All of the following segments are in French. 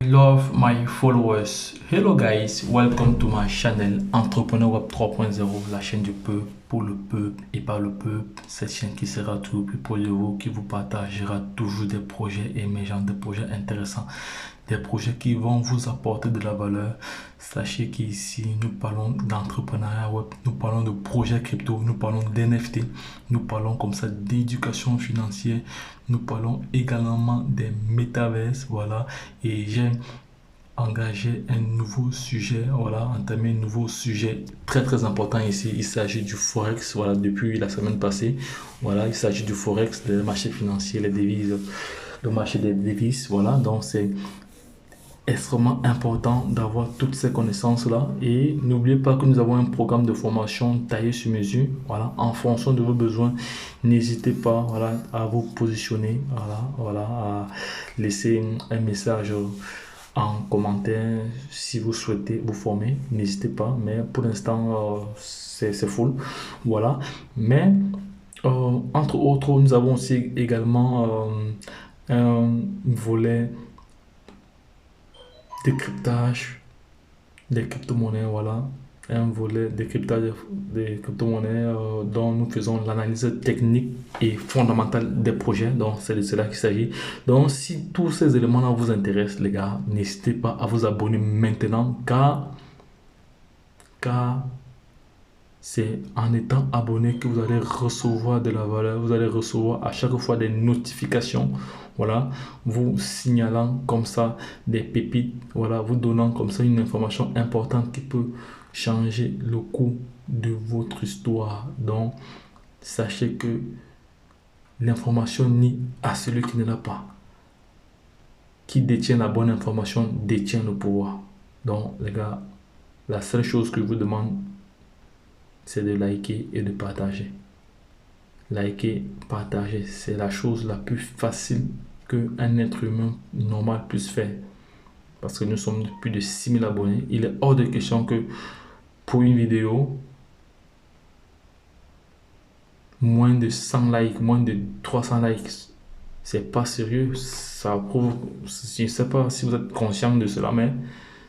Love my followers. Hello guys, welcome to my channel Entrepreneur Web 3.0, la chaîne du peuple, pour le peuple et par le peuple. Cette chaîne qui sera tout plus pour vous, qui vous partagera toujours des projets émergents, des projets intéressants, des projets qui vont vous apporter de la valeur. Sachez qu'ici, nous parlons d'entrepreneuriat web, nous parlons de projets crypto, nous parlons d'NFT, nous parlons comme ça d'éducation financière, nous parlons également des métaverses, voilà. Et j'ai engagé un nouveau sujet, voilà, entamé un nouveau sujet très important ici. Il s'agit du Forex, voilà, depuis la semaine passée. Voilà, il s'agit du Forex, le marché financier, les devises, le marché des devises, voilà. Donc, c'est extrêmement important d'avoir toutes ces connaissances-là. Et n'oubliez pas que nous avons un programme de formation taillé sur mesure, voilà, en fonction de vos besoins. N'hésitez pas, voilà, à vous positionner, voilà, à laisser un message en commentaire si vous souhaitez vous former. N'hésitez pas, mais pour l'instant, c'est full, voilà. Mais entre autres, nous avons aussi également un volet décryptage des crypto-monnaies, voilà, un volet décryptage des crypto-monnaies dont nous faisons l'analyse technique et fondamentale des projets. Donc, c'est de cela qu'il s'agit. Donc, si tous ces éléments-là vous intéressent, les gars, n'hésitez pas à vous abonner maintenant, car c'est en étant abonné que vous allez recevoir de la valeur, vous allez recevoir à chaque fois des notifications, voilà, vous signalant comme ça des pépites, voilà, vous donnant comme ça une information importante qui peut changer le cours de votre histoire. Donc, sachez que l'information nie à celui qui ne l'a pas. Qui détient la bonne information détient le pouvoir. Donc, les gars, la seule chose que je vous demande, c'est de liker et de partager. Liker, partager, c'est la chose la plus facile qu'un être humain normal puisse faire. Parce que nous sommes plus de 6000 abonnés. Il est hors de question que pour une vidéo, moins de 100 likes, moins de 300 likes, c'est pas sérieux. Ça prouve, je ne sais pas si vous êtes conscient de cela, mais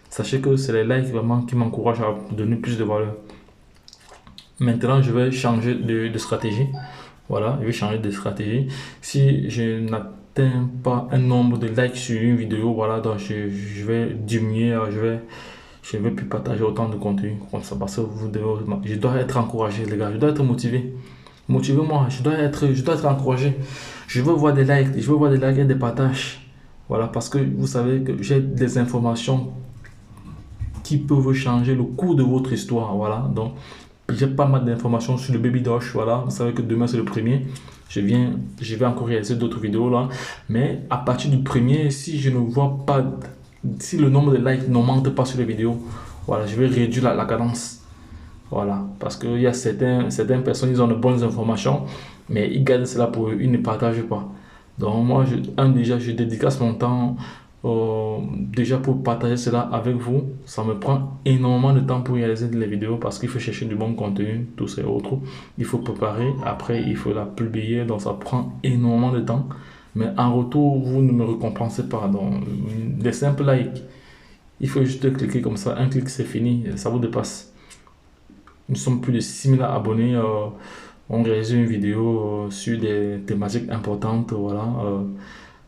sachez que c'est les likes vraiment qui m'encouragent à donner plus de valeur. Maintenant, je vais changer de stratégie. Voilà, je vais changer de stratégie. Si je n'atteins pas un nombre de likes sur une vidéo, voilà, donc je vais diminuer, je vais plus partager autant de contenu comme ça parce que je dois être encouragé, les gars, je dois être motivé. Motivez-moi, je dois être encouragé. Je veux voir des likes, je veux voir des likes et des partages. Voilà, parce que vous savez que j'ai des informations qui peuvent changer le cours de votre histoire. Voilà, donc j'ai pas mal d'informations sur le Baby Doge. Voilà, vous savez que demain c'est le premier. Je vais encore réaliser d'autres vidéos là. Mais à partir du premier, si je ne vois pas, si le nombre de likes n'augmente pas sur les vidéos, voilà, je vais réduire la cadence. Voilà, parce qu'il y a certaines personnes, ils ont de bonnes informations, mais ils gardent cela pour eux, ils ne partagent pas. Donc moi, déjà, je dédicace mon temps déjà pour partager cela avec vous. Ça me prend énormément de temps pour réaliser les vidéos parce qu'il faut chercher du bon contenu, tout ça et autres. Il faut préparer, après il faut la publier, donc ça prend énormément de temps. Mais en retour, vous ne me récompensez pas. Donc, des simples likes, il faut juste cliquer comme ça, un clic c'est fini, ça vous dépasse. Nous sommes plus de 6000 abonnés. On réalise une vidéo sur des thématiques importantes, voilà,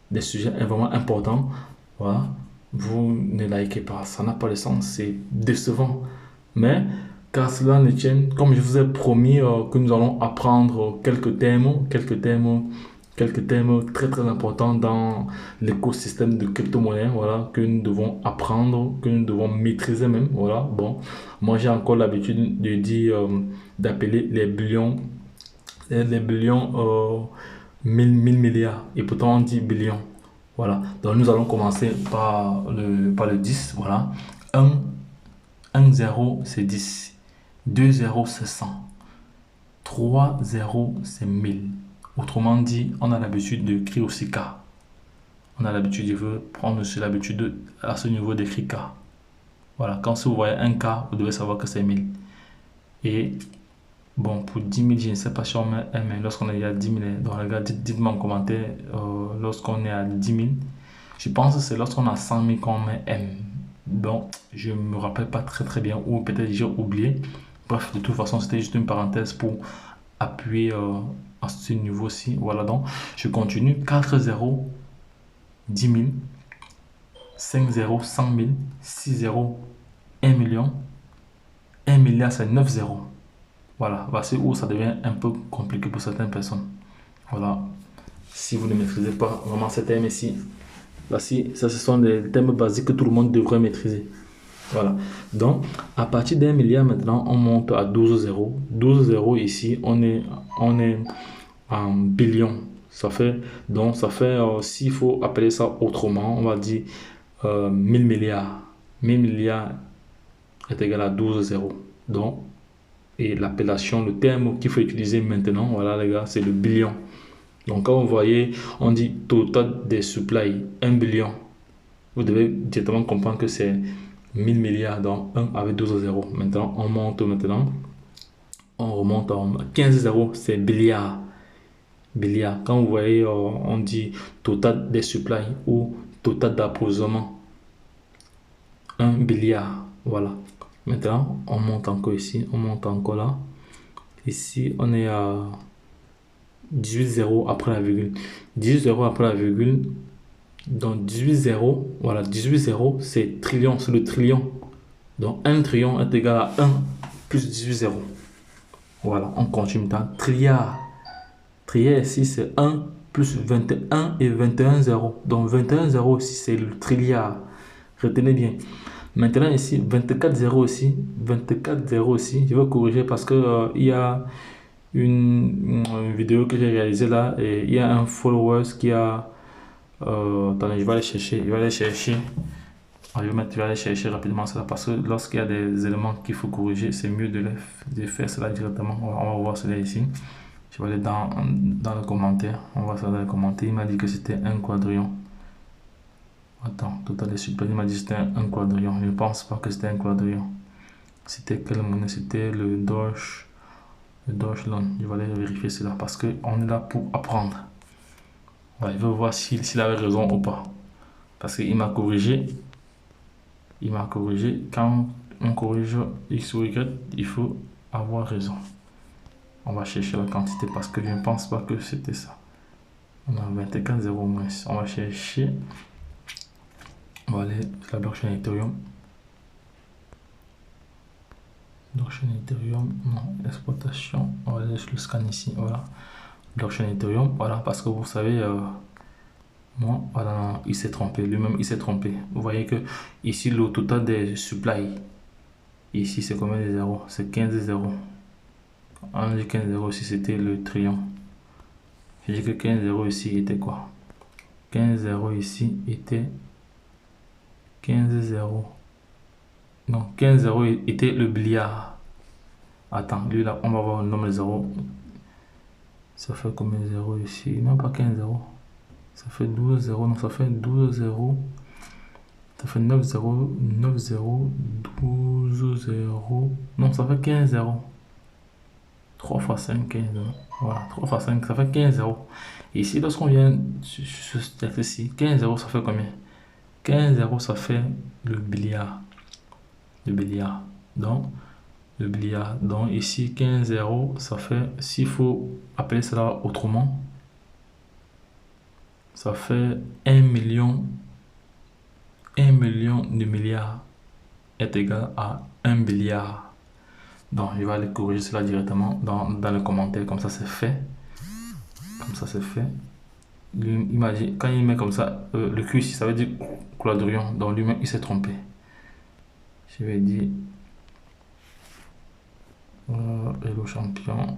des sujets vraiment importants. Voilà. Vous ne likez pas, ça n'a pas de sens, c'est décevant. Mais car cela ne tienne, comme je vous ai promis que nous allons apprendre quelques thèmes très importants dans l'écosystème de crypto-monnaie, voilà, que nous devons apprendre, que nous devons maîtriser même, voilà. Bon, moi j'ai encore l'habitude de dire, d'appeler les billions 1000 milliards, et pourtant on dit billions, voilà. Donc nous allons commencer par le 10, voilà. 1 0 c'est 10, 2 0 c'est 100, 3 0 c'est 1000. Autrement dit, on a l'habitude de créer aussi K. On a l'habitude, je veux prendre aussi l'habitude à ce niveau d'écrire K. Voilà, quand vous voyez un K, vous devez savoir que c'est 1000. Et bon, pour 10 000, je ne sais pas si on met mais lorsqu'on est à 10 000, donc les gars, dites-moi en commentaire lorsqu'on est à 10 000. Je pense que c'est lorsqu'on a 100 000 qu'on met M. Bon, je ne me rappelle pas très bien, ou peut-être j'ai oublié. Bref, de toute façon, c'était juste une parenthèse pour appuyer à ce niveau-ci. Voilà, donc je continue. 4 0, 10 000. 5 0, 100 000. 6 0, 1 million. 1 milliard, c'est 9 0. Voilà, voici où ça devient un peu compliqué pour certaines personnes. Voilà, si vous ne maîtrisez pas vraiment ces termes ici, voici, ça ce sont des termes basiques que tout le monde devrait maîtriser. Voilà, donc à partir d'un milliard maintenant, on monte à 12 zéros. 12 zéros ici, on est en billion. Ça fait, donc ça fait, s'il faut appeler ça autrement, on va dire 1000 milliards. 1000 milliards est égal à 12 zéros. Donc, et l'appellation, le terme qu'il faut utiliser maintenant, voilà les gars, c'est le billion. Donc quand vous voyez, on dit total des supply 1 billion. Vous devez directement comprendre que c'est 1000 milliards, donc 1 avec 12 zéros. Maintenant, on monte maintenant. On remonte en 15 zéros, c'est billiard. Billiard. Quand vous voyez, on dit total des supply ou total d'approvisionnement. 1 billiard. Voilà. Maintenant, on monte encore ici. On monte encore là. Ici, on est à 18 zéros après la virgule. 18 zéros après la virgule. Donc 18 zéros, voilà, 18 zéros, c'est trillion, c'est le trillion. Donc 1 trillion est égal à 1 plus 18 zéros. Voilà, on continue dans trilliard. Trilliard ici, c'est 1 plus 21 et 21 zéros. Donc 21 zéros ici, c'est le trilliard. Retenez bien. Maintenant ici, 24 zéros ici, 24 zéros ici. Je vais corriger parce que il y a une vidéo que j'ai réalisée là et il y a un follower qui a... attendez, je vais aller chercher. Je vais aller chercher. Je vais aller chercher rapidement cela parce que lorsqu'il y a des éléments qu'il faut corriger, c'est mieux de faire cela directement. On va voir cela ici. Je vais aller dans le commentaire. On va voir ça dans les commentaires. Il m'a dit que c'était un quadrillon. Attends, total des suppléments, il m'a dit que c'était un quadrillon. Je ne pense pas que c'était un quadrillon. C'était quelle monnaie? C'était le Doge. Le Doge Lon. Je vais aller vérifier cela parce qu'on est là pour apprendre. Ouais, je veux voir s'il avait raison ou pas. Parce qu'il m'a corrigé. Il m'a corrigé. Quand on corrige X ou Y, il faut avoir raison. On va chercher la quantité parce que je ne pense pas que c'était ça. On a 24 0 moins. On va chercher. On va aller sur la blockchain Ethereum. Blockchain Ethereum, non, exploitation. On va aller sur le scan ici. Voilà. Blockchain Ethereum. Voilà, parce que vous savez, moi, voilà, non, il s'est trompé. Lui-même, il s'est trompé. Vous voyez que ici, le total des supply. Ici, c'est combien de zéros? C'est 15 zéros. On dit 15 zéros ici, c'était le trillion. Je dis que 15 zéros ici était quoi? 15 zéros ici était 15 zéros. Non, 15 zéros était le billiard. Attends, lui là, on va voir le nombre de zéros. Ça fait combien de zéros ici? Même pas 15 zéros. Ça fait 12 zéros. Non, ça fait 12 zéros. Ça fait 9 zéros. 9 zéros. 12 zéros. Non, ça fait 15 zéros. 3 fois 5, 15. Voilà, 3 fois 5, ça fait 15 zéros. Et ici, lorsqu'on vient sur ce texte-ci, 15 zéros, ça fait combien? 15 zéros, ça fait le billiard. Le billiard. Donc, le billiard. Donc, ici, 15 zéros, ça fait, s'il faut appeler cela autrement, ça fait 1 million. 1 million de milliards est égal à 1 billiard. Donc, je vais aller corriger cela directement dans le commentaire. Comme ça, c'est fait. Comme ça, c'est fait. Imagine, quand il met comme ça, le Q ici, ça veut dire quadrillon. Donc, lui-même, il s'est trompé. Je vais dire Hello champion.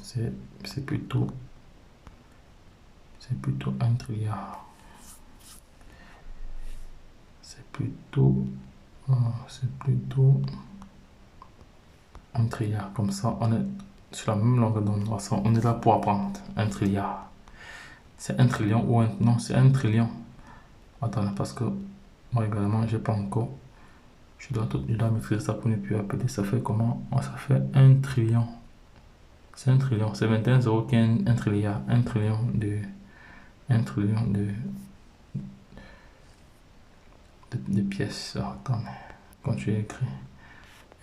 C'est plutôt 1 trilliard. C'est plutôt 1 trilliard. Comme ça, on est sur la même longueur d'onde. On est là pour apprendre. 1 trilliard. C'est 1 trillion ou non, c'est 1 trillion. Attends, parce que moi également, j'ai pas encore. Je dois maîtriser ça pour ne plus appeler. Ça fait comment? Ça fait 1 trillion. C'est 1 trillion. C'est 21 0 qui est 1 trilliard. 1 trillion de. 1 trillion de. de pièces. Alors, attendez, quand tu écris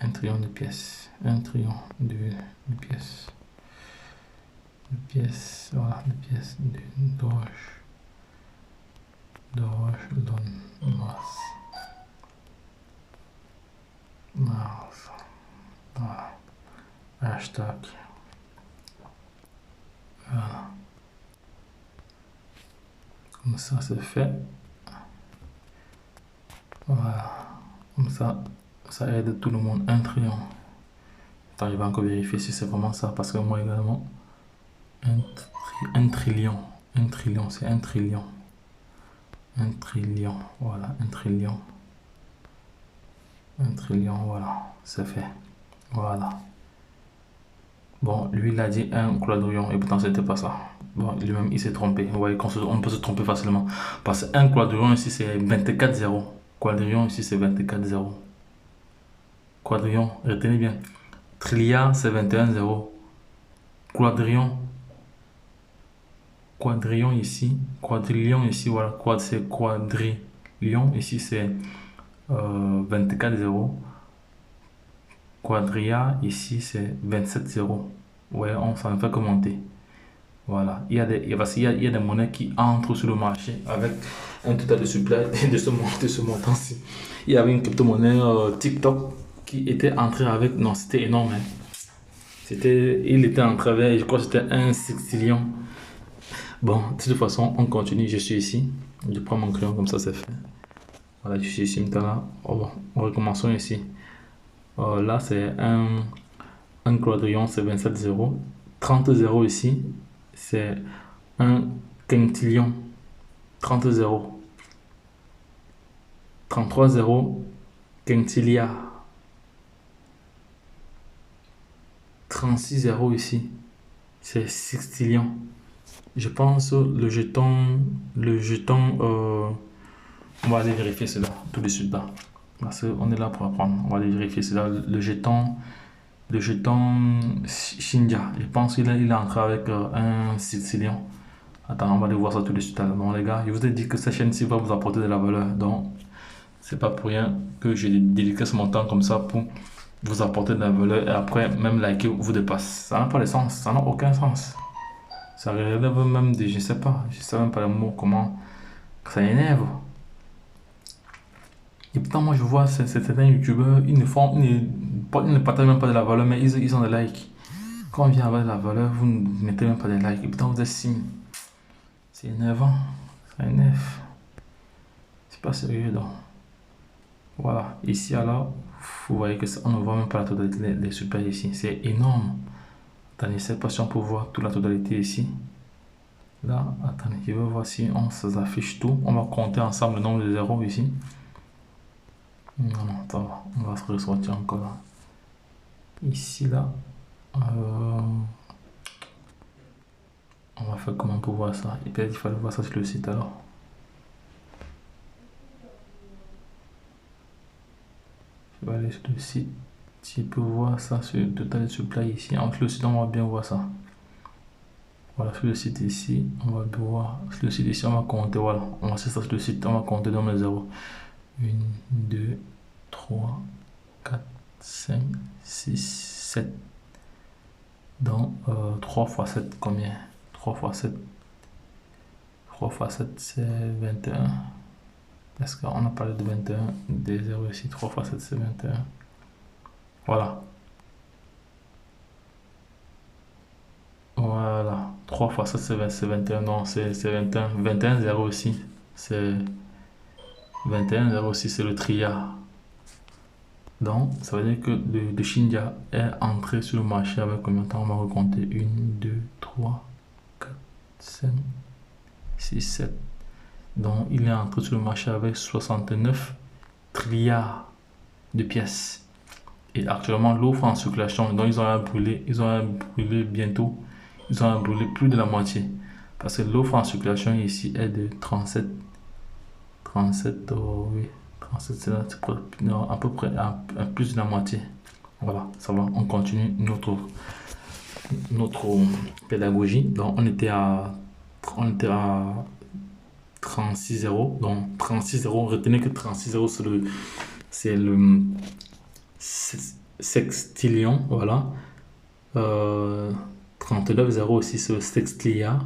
un trillion de pièces, un trillion de pièces, voilà, de pièces d'orage, donne Mars, voilà, hashtag, voilà, comme ça c'est fait, voilà, comme ça aide tout le monde, un trillion. Attends, je vais encore vérifier si c'est vraiment ça, parce que moi également, un trillion, c'est un trillion, voilà, un trillion, voilà, c'est fait, voilà. Bon, lui il a dit un quadrillion et pourtant c'était pas ça. Bon, lui-même il s'est trompé. Vous voyez on peut se tromper facilement. Parce qu'un quadrillion ici c'est 24 zéros. Quadrillion ici c'est 24 zéros. Quadrillion, retenez bien. Trilliard c'est 21 zéros. Quadrillion, quadrillion ici, voilà. Quad c'est quadrillion. Ici c'est 24 zéros. Quadrilla ici c'est 27 zéros. Ouais, on s'en fait que monter. Voilà, parce qu'il y a des monnaies qui entrent sur le marché avec un total de supply de ce montant-ci. Il y avait une crypto-monnaie TikTok qui était entrée avec, non, c'était énorme, hein. Il était entré avec, je crois que c'était un sextillion. Bon, de toute façon, on continue, je suis ici. Je prends mon crayon comme ça, c'est fait. Voilà, je suis ici maintenant. Oh, bon, recommençons ici. Là, c'est un quadrillion, c'est 27 zéros. 30 zéros ici, c'est un quintillion. 30 zéros. 33 zéros, quintillia. 36 zéros ici, c'est sextillion. Je pense on va aller vérifier cela tout de suite là. Parce qu'on est là pour apprendre. On va aller vérifier cela. Le jeton Shinja. Je pense qu'il est entré avec un sextillion. Attends, on va aller voir ça tout de suite. Bon les gars, je vous ai dit que cette chaîne-ci va vous apporter de la valeur. Donc, c'est pas pour rien que j'ai dédié mon temps comme ça pour vous apporter de la valeur et après même liker vous dépasse. Ça n'a pas de sens, ça n'a aucun sens. Ça relève même de, je sais même pas le mot, comment ça énerve. Et pourtant moi je vois certains youtubeurs, ils ne partagent même pas de la valeur, mais ils ont des likes. Quand on vient avec de la valeur, vous ne mettez même pas des likes. Et pourtant vous êtes signe. C'est énervant, ça énerve. C'est pas sérieux donc. Voilà, ici alors, vous voyez que on ne voit même pas la totalité des super ici. C'est énorme. Attendez, cette pas si on peut voir toute la totalité ici. Là, attendez, je vais voir si on s'affiche tout. On va compter ensemble le nombre de zéros ici. Non, ça va. On va se ressortir encore là. Ici, là. On va faire comment pour voir ça. Et peut-être il fallait voir ça sur le site alors. Je vais aller sur le site. Si je peux voir ça sur le total de supply ici. Entre le site, on va bien voir ça. Voilà, sur le site ici, on va voir. Sur le site ici, on va compter. Voilà, on va faire ça sur le site. On va compter dans les zéros. 1, 2, 3, 4, 5, 6, 7. Donc, 3 fois 7, combien? 3 fois 7. 3 fois 7, c'est 21. Est-ce qu'on a parlé de 21? Des 0 ici. 3 fois 7, c'est 21. Voilà. Voilà. 3 fois 7, c'est 21. Non, c'est 21. 21, 0 aussi. C'est 21, 0 aussi, c'est le trilliard. Donc, ça veut dire que le Shinja est entré sur le marché avec combien de temps? On va recompter 1, 2, 3, 4, 5, 6, 7. Donc, il est entré sur le marché avec 69 trilliards de pièces. Et actuellement, l'offre en circulation, donc ils ont brûlé bientôt, ils ont brûlé plus de la moitié. Parce que l'offre en circulation ici est de 37, oui. 37, c'est à peu près à plus de la moitié. Voilà, ça va, on continue notre pédagogie. Donc on était à 36 euros. Donc 36 euros, retenez que 36 euros c'est le sextillion, voilà. 39 euros aussi c'est le sextillia.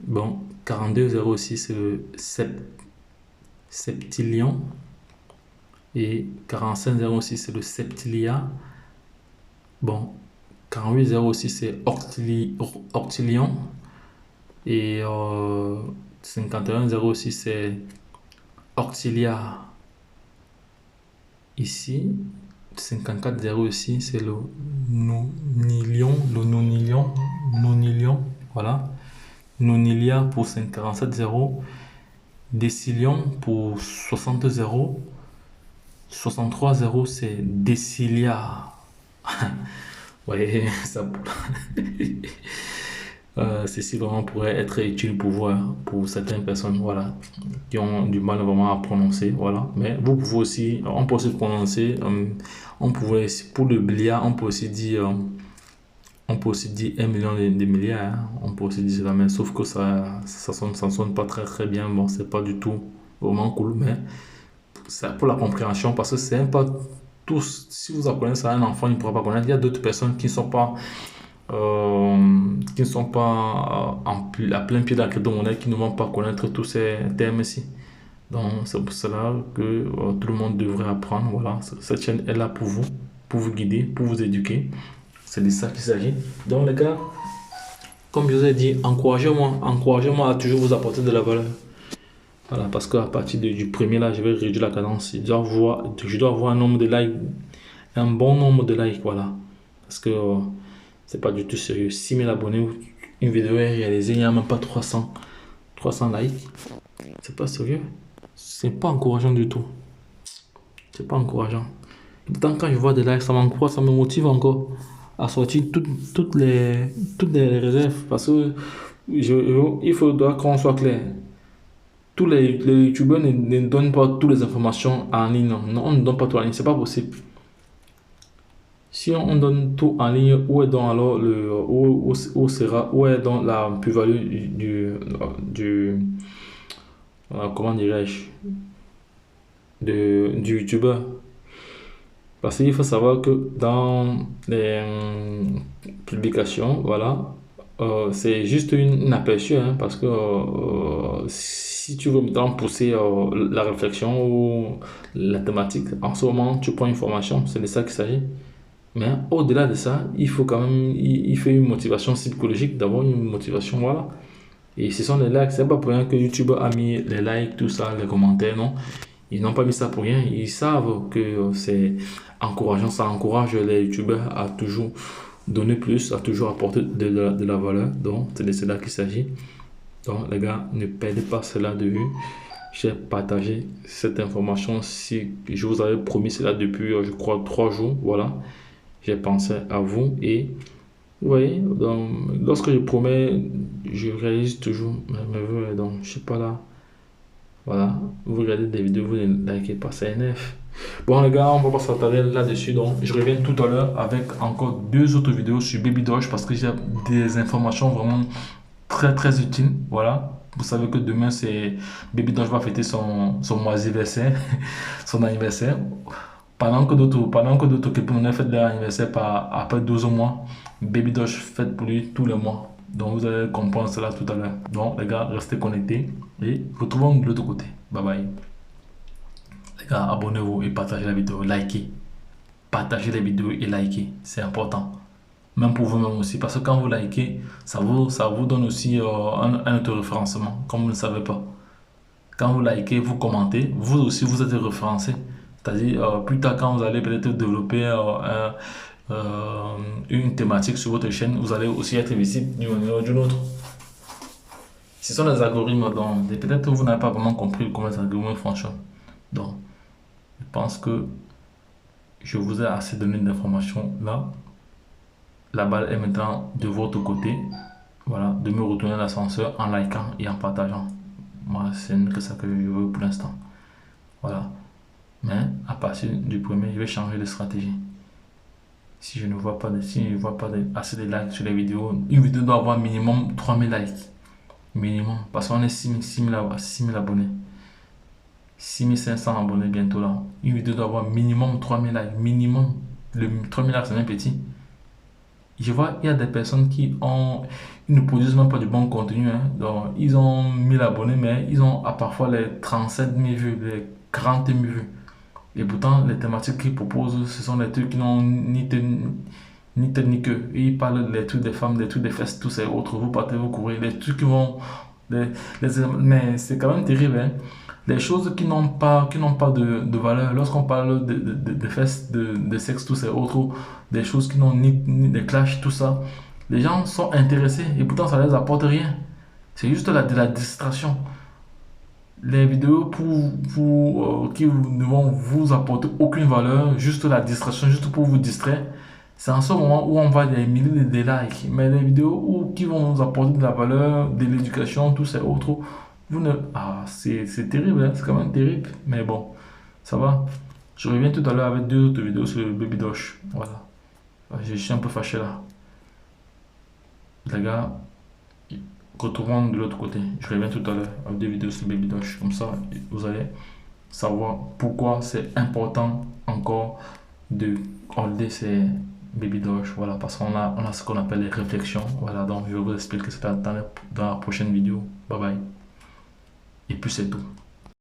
Bon, 42 euros aussi c'est le septillion. Et 45 euros aussi c'est le septillia. Bon, 48 euros aussi c'est octillion. Et 51 euros aussi c'est octilia. Ici, 54 euros aussi c'est le nonillion. Voilà. Nonilia pour 47 euros. Décillion pour 60 euros. 63 euros c'est décilia. Ouais, ça. Ceci vraiment pourrait être utile pour vous, hein, pour certaines personnes, voilà, qui ont du mal vraiment à prononcer, voilà. Mais vous pouvez aussi, on peut aussi prononcer, on pouvait, pour le milliard, on peut aussi dire 1 million de milliards, hein. On peut aussi dire cela, mais sauf que ça sonne pas très très bien. Bon, c'est pas du tout vraiment cool, mais c'est pour la compréhension, parce que c'est pas tous. Si vous apprenez ça à un enfant, il ne pourra pas connaître. Il y a d'autres personnes qui ne sont pas à plein pied de la crypto-monnaie, qui ne vont pas connaître tous ces termes-ci. Donc, c'est pour cela que tout le monde devrait apprendre. Voilà, cette chaîne est là pour vous guider, pour vous éduquer. C'est de ça qu'il s'agit. Donc, les gars, comme je vous ai dit, encouragez-moi à toujours vous apporter de la valeur. Voilà, parce qu'à partir du premier là, je vais réduire la cadence. Je dois avoir un nombre de likes, un bon nombre de likes, voilà. Parce que c'est pas du tout sérieux. 6000 abonnés, une vidéo est réalisée, il n'y a même pas 300 likes. C'est pas sérieux. C'est pas encourageant du tout. C'est pas encourageant. Pourtant, quand je vois des likes, ça m'encourage, ça me motive encore à sortir toutes les réserves. Parce que il faudra qu'on soit clair. Tous les youtubeurs ne donnent pas toutes les informations en ligne. Non, on ne donne pas tout en ligne. C'est pas possible. Si on donne tout en ligne, où est donc alors où est donc la plus-value comment dirais-je, du youtubeur? Parce qu'il faut savoir que dans les publications, voilà, c'est juste une aperçu, hein, parce que si tu veux maintenant pousser la réflexion ou la thématique, en ce moment, tu prends une formation, c'est de ça qu'il s'agit. Mais au-delà de ça, il faut quand même, il fait une motivation psychologique, d'avoir une motivation, voilà. Et ce sont les likes, c'est pas pour rien que YouTube a mis les likes, tout ça, les commentaires, non. Ils n'ont pas mis ça pour rien, ils savent que c'est encourageant, ça encourage les YouTubeurs à toujours donner plus, à toujours apporter de la valeur. Donc, c'est de cela qu'il s'agit. Donc, les gars, ne perdez pas cela de vue. J'ai partagé cette information si je vous avais promis cela depuis, je crois, 3 jours, voilà. J'ai pensé à vous et vous voyez, donc, lorsque je promets, je réalise toujours mes vœux. Donc, je suis pas là. Voilà, vous regardez des vidéos, vous ne likez pas, ça énerve. Bon, les gars, on va pas s'attarder là-dessus. Donc, je reviens tout à l'heure avec encore 2 autres vidéos sur Baby Doge parce que j'ai des informations vraiment très très utiles. Voilà. Vous savez que demain, c'est Baby Doge va fêter son anniversaire, son anniversaire. Pendant que d'autres crypto-monnaies fêtent leur anniversaire après 12 mois, Baby Doge fête pour lui tous les mois. Donc vous allez comprendre cela tout à l'heure. Donc les gars, restez connectés et retrouvons de l'autre côté. Bye bye. Les gars, abonnez-vous et partagez la vidéo, likez. Partagez les vidéos et likez, c'est important. Même pour vous-même aussi, parce que quand vous likez, ça vous donne aussi un auto-référencement, comme vous ne le savez pas. Quand vous likez, vous commentez, vous aussi vous êtes référencé. C'est-à-dire, plus tard, quand vous allez peut-être développer une thématique sur votre chaîne, vous allez aussi être visible d'une manière ou d'une autre. Ce sont les algorithmes, donc peut-être que vous n'avez pas vraiment compris comment les algorithmes fonctionnent. Donc, je pense que je vous ai assez donné d'informations là. La balle est maintenant de votre côté. Voilà, de me retourner l'ascenseur en likant et en partageant. Moi, c'est que ça que je veux pour l'instant. Voilà. Mais à partir du premier, je vais changer de stratégie. Si je ne vois pas assez de likes sur les vidéos, une vidéo doit avoir minimum 3000 likes. Minimum. Parce qu'on est 6 000 abonnés. 6 500 abonnés bientôt là. Une vidéo doit avoir minimum 3 000 likes. Minimum. Le 3 000 likes, c'est même petit. Je vois, il y a des personnes ils ne produisent même pas du bon contenu, hein. Donc, ils ont 1000 abonnés, mais ils ont parfois les 37 000 vues, les 40 000 vues. Et pourtant, les thématiques qu'ils proposent, ce sont des trucs qui n'ont ni tête ni queue. Ils parlent des trucs des femmes, des trucs des fesses, tous ces autres. Vous partez, vous courez, les trucs qui vont. les- mais c'est quand même terrible, hein. Les choses qui n'ont pas de valeur. Lorsqu'on parle de fesses, de sexe, tous ces autres, des choses qui n'ont ni des clashs, tout ça, les gens sont intéressés et pourtant ça les apporte rien. C'est juste de la distraction. Les vidéos qui ne vont vous apporter aucune valeur, juste la distraction, juste pour vous distraire, c'est en ce moment où on va des milliers de likes. Mais les vidéos qui vont nous apporter de la valeur, de l'éducation, tout ces autres, vous ne... Ah, c'est terrible, hein, c'est quand même terrible. Mais bon, ça va. Je reviens tout à l'heure avec deux autres vidéos sur le Baby Dosh. Voilà. Je suis un peu fâché là. Les gars, retrouvons de l'autre côté. Je reviens tout à l'heure avec deux vidéos sur le Baby Dosh. Comme ça, vous allez savoir pourquoi c'est important encore de holder ces baby dosh. Voilà, parce qu'on a ce qu'on appelle les réflexions. Voilà, donc je vais vous expliquer ça dans la prochaine vidéo. Bye bye. Et puis c'est tout.